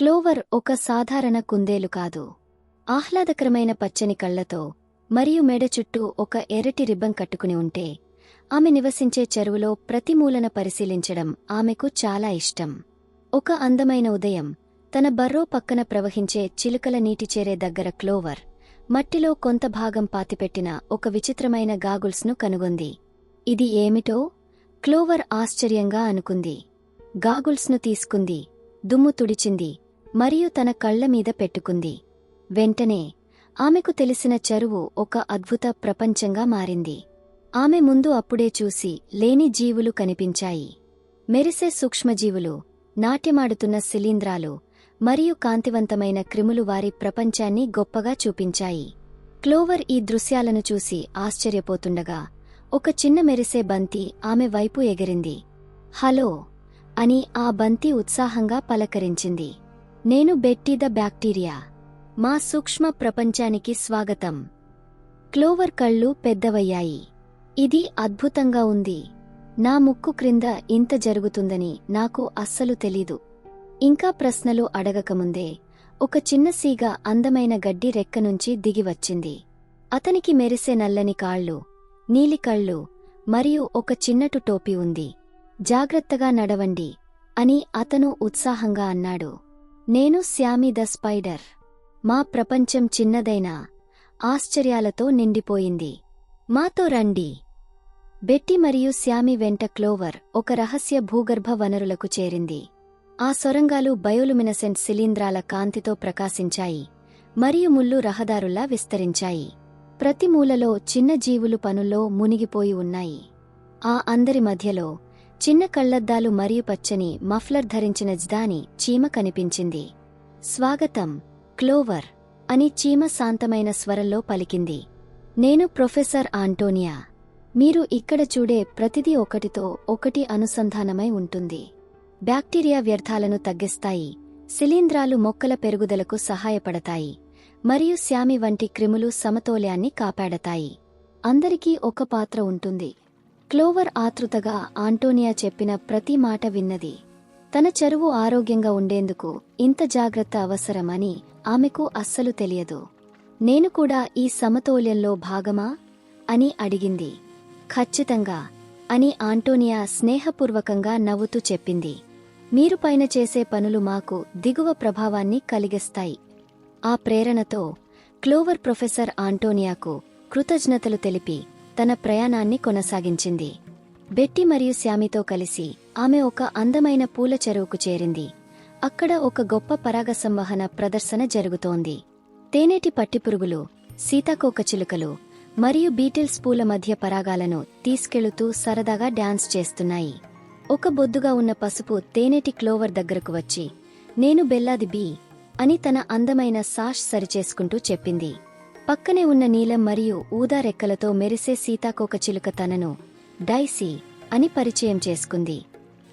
Clover ఒక సాధారణ కుందేలు కాదు. ఆహ్లాదకరమైన పచ్చని కళ్లతో మరియు మెడ చుట్టూ ఒక ఎర్రటి రిబ్బన్ కట్టుకుని ఉంటే, ఆమె నివసించే చెరువులో ప్రతి మూలన పరిశీలించడం ఆమెకు చాలా ఇష్టం. ఒక అందమైన ఉదయం తన బర్రో పక్కన ప్రవహించే చిలుకల నీటిచేరే దగ్గర క్లోవర్ మట్టిలో కొంత భాగం పాతిపెట్టిన ఒక విచిత్రమైన గాగుల్స్ను కనుగొంది. ఇది ఏమిటో? క్లోవర్ ఆశ్చర్యంగా అనుకుంది. గాగుల్స్ను తీసుకుంది, దుమ్ము తుడిచింది మరియు తన కళ్లమీద పెట్టుకుంది. వెంటనే ఆమెకు తెలిసిన చెరువు ఒక అద్భుత ప్రపంచంగా మారింది. ఆమె ముందు అప్పుడే చూసి లేని జీవులు కనిపించాయి. మెరిసే సూక్ష్మజీవులు, నాట్యమాడుతున్న శిలీంధ్రాలు మరియు కాంతివంతమైన క్రిములు వారి ప్రపంచాన్ని గొప్పగా చూపించాయి. క్లోవర్ ఈ దృశ్యాలను చూసి ఆశ్చర్యపోతుండగా ఒక చిన్న మెరిసే బంతి ఆమె వైపు ఎగిరింది. హలో అని ఆ బంతి ఉత్సాహంగా పలకరించింది. నేను బెట్టీ ద బ్యాక్టీరియా. మా సూక్ష్మ ప్రపంచానికి స్వాగతం. క్లోవర్ కళ్ళు పెద్దవయ్యాయి. ఇది అద్భుతంగా ఉంది. నా ముక్కు క్రింద ఇంత జరుగుతుందని నాకు అస్సలు తెలీదు. ఇంకా ప్రశ్నలు అడగకముందే ఒక చిన్న సీగ అందమైన గడ్డి రెక్కనుంచి దిగివచ్చింది. అతనికి మెరిసే నల్లని కాళ్ళు, నీలి కళ్ళు మరియు ఒక చిన్నటు టోపీ ఉంది. జాగ్రత్తగా నడవండి అని అతను ఉత్సాహంగా అన్నాడు. నేను శ్యామీ ద స్పైడర్. మా ప్రపంచం చిన్నదైనా ఆశ్చర్యాలతో నిండిపోయింది. మాతో రండి. బెట్టి మరియు శ్యామీ వెంట క్లోవర్ ఒక రహస్య భూగర్భ వనరులకు చేరింది. ఆ సొరంగాలు బయోలుమినసెంట్ శిలీంధ్రాల కాంతితో ప్రకాశించాయి మరియు ముళ్ళు రహదారుల్లా విస్తరించాయి. ప్రతి మూలలో చిన్న జీవులు పనుల్లో మునిగిపోయి ఉన్నాయి. ఆ అందరి మధ్యలో చిన్న కళ్లద్దాలు మరియు పచ్చని మఫ్లర్ ధరించిన జ్దాని చీమ కనిపించింది. స్వాగతం, క్లోవర్ అని చీమ శాంతమైన స్వరంలో పలికింది. నేను ప్రొఫెసర్ ఆంటోనియా. మీరు ఇక్కడ చూడే ప్రతిదీ ఒకటితో ఒకటి అనుసంధానమై ఉంటుంది. బ్యాక్టీరియా వ్యర్థాలను తగ్గిస్తాయి, శిలీంధ్రాలు మొక్కల పెరుగుదలకు సహాయపడతాయి మరియు శ్యామి వంటి క్రిములు సమతౌల్యాన్ని కాపాడతాయి. అందరికీ ఒక పాత్ర ఉంటుంది. క్లోవర్ ఆతృతగా ఆంటోనియా చెప్పిన ప్రతి మాట విన్నది. తన చెరువు ఆరోగ్యంగా ఉండేందుకు ఇంత జాగ్రత్త అవసరమని ఆమెకు అస్సలు తెలియదు. నేను కూడా ఈ సమతౌల్యంలో భాగమా అని అడిగింది. ఖచ్చితంగా అని ఆంటోనియా స్నేహపూర్వకంగా నవ్వుతూ చెప్పింది. మీరు పైన చేసే పనులు మాకు దిగువ ప్రభావాన్ని కలిగిస్తాయి. ఆ ప్రేరణతో క్లోవర్ ప్రొఫెసర్ ఆంటోనియాకు కృతజ్ఞతలు తెలిపి తన ప్రయాణాన్ని కొనసాగించింది. బెట్టి మరియు శ్యామితో కలిసి ఆమె ఒక అందమైన పూల చెరువుకు చేరింది. అక్కడ ఒక గొప్ప పరాగ సంవహన ప్రదర్శన జరుగుతోంది. తేనెటి పట్టిపురుగులు, సీతాకోకచిలుకలు మరియు బీటిల్స్ పూల మధ్య పరాగాలను తీసుకెళుతూ సరదాగా డాన్స్ చేస్తున్నాయి. ఒక బొద్దుగా ఉన్న పసుపు తేనెటి క్లోవర్ దగ్గరకు వచ్చి, నేను బెల్లాది బీ అని తన అందమైన సాష్ సరిచేసుకుంటూ చెప్పింది. పక్కనే ఉన్న నీలం మరియు ఊదా రెక్కలతో మెరిసే సీతాకోకచిలుక తనను డైసీ అని పరిచయం చేసుకుంది.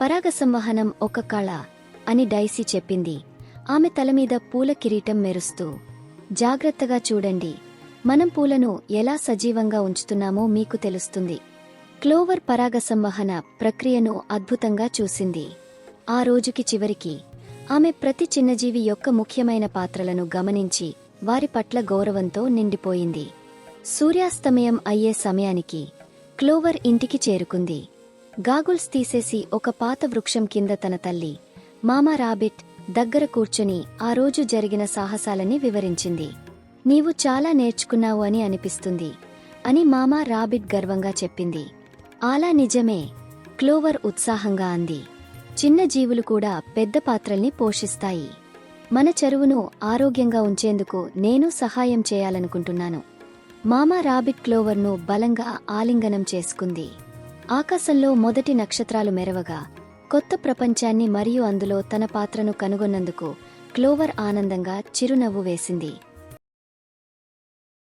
పరాగ సంవహనం ఒక కళ అని డైసీ చెప్పింది, ఆమె తలమీద పూల కిరీటం మెరుస్తూ. జాగ్రత్తగా చూడండి, మనం పూలను ఎలా సజీవంగా ఉంచుతున్నామో మీకు తెలుస్తుంది. క్లోవర్ పరాగ సంవహన ప్రక్రియను అద్భుతంగా చూసింది. ఆ రోజుకి చివరికి ఆమె ప్రతి చిన్నజీవి యొక్క ముఖ్యమైన పాత్రలను గమనించి వారి పట్ల గౌరవంతో నిండిపోయింది. సూర్యాస్తమయం అయ్యే సమయానికి క్లోవర్ ఇంటికి చేరుకుంది. గాగుల్స్ తీసేసి ఒక పాత వృక్షం కింద తన తల్లి, మామా రాబిట్ దగ్గర కూర్చుని ఆ రోజు జరిగిన సాహసాలని వివరించింది. నీవు చాలా నేర్చుకున్నావు అని అనిపిస్తుంది అని మామా రాబిట్ గర్వంగా చెప్పింది. అలా నిజమే, క్లోవర్ ఉత్సాహంగా అంది. చిన్న జీవులు కూడా పెద్ద పాత్రల్ని పోషిస్తాయి. మన చెరువును ఆరోగ్యంగా ఉంచేందుకు నేను సహాయం చేయాలనుకుంటున్నాను. మామా రాబిట్ క్లోవర్ను బలంగా ఆలింగనం చేసుకుంది. ఆకాశంలో మొదటి నక్షత్రాలు మెరవగా కొత్త ప్రపంచాన్ని మరియు అందులో తన పాత్రను కనుగొన్నందుకు క్లోవర్ ఆనందంగా చిరునవ్వు వేసింది.